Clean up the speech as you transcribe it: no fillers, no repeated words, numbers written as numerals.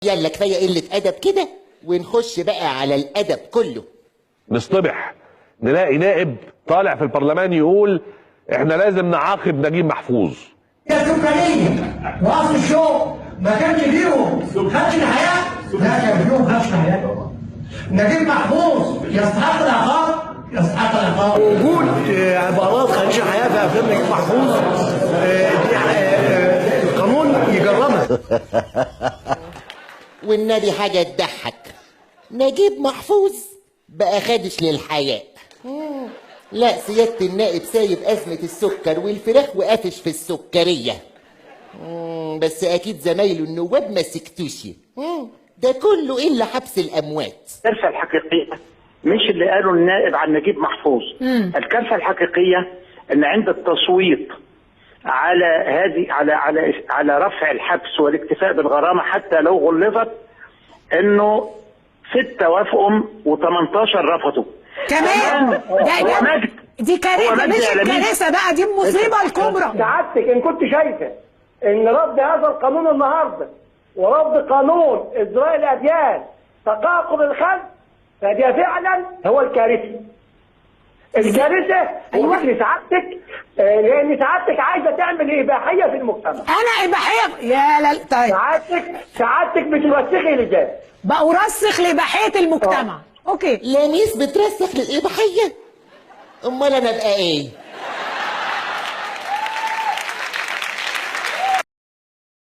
يلا كفايه قله ادب كده ونخش بقى على الادب كله. نصطبح نلاقي نائب طالع في البرلمان يقول احنا لازم نعاقب نجيب محفوظ. يا سكرية واصل الشوق ما كانش فيهم خدش الحياة؟ لا كان فيهم خدش الحياة. نجيب محفوظ يستحق العقاب، يستحق العقاب. وجود عبارات خدش الحياة في افلام نجيب محفوظ القانون يجرمها. والنبي حاجه تضحك، نجيب محفوظ بقى خادش للحياة. لا سيادة النائب سايب أزمة السكر والفراخ وقافش في السكرية. بس أكيد زمايله النواب ما سكتوش. ده كله إلا حبس الأموات. الكارثة الحقيقية مش اللي قاله النائب عن نجيب محفوظ. الكارثة الحقيقية إن عند التصويت على هذه على رفع الحبس والاكتفاء بالغرامة حتى لو غلظت، إنه 6 وافقوا و18 رفضوا. كمان دي كارثه، مش كارثه بقى، دي المصيبه الكبرى. سعادتك ان كنت شايفه ان رفض هذا القانون النهارده ورفض قانون ازراء الاديان تقاقض الخلق، فده فعلا هو الكارثه. الكارثه هو فكر سعادتك، لان سعادتك عايزه تعمل اباحيه في المجتمع. انا اباحيه يا لا طيب سعادتك بتوسخي لجان، برسخ لاباحيه المجتمع. اوكي لميس بترسخ للإباحية؟ أمال أنا أبقى إيه؟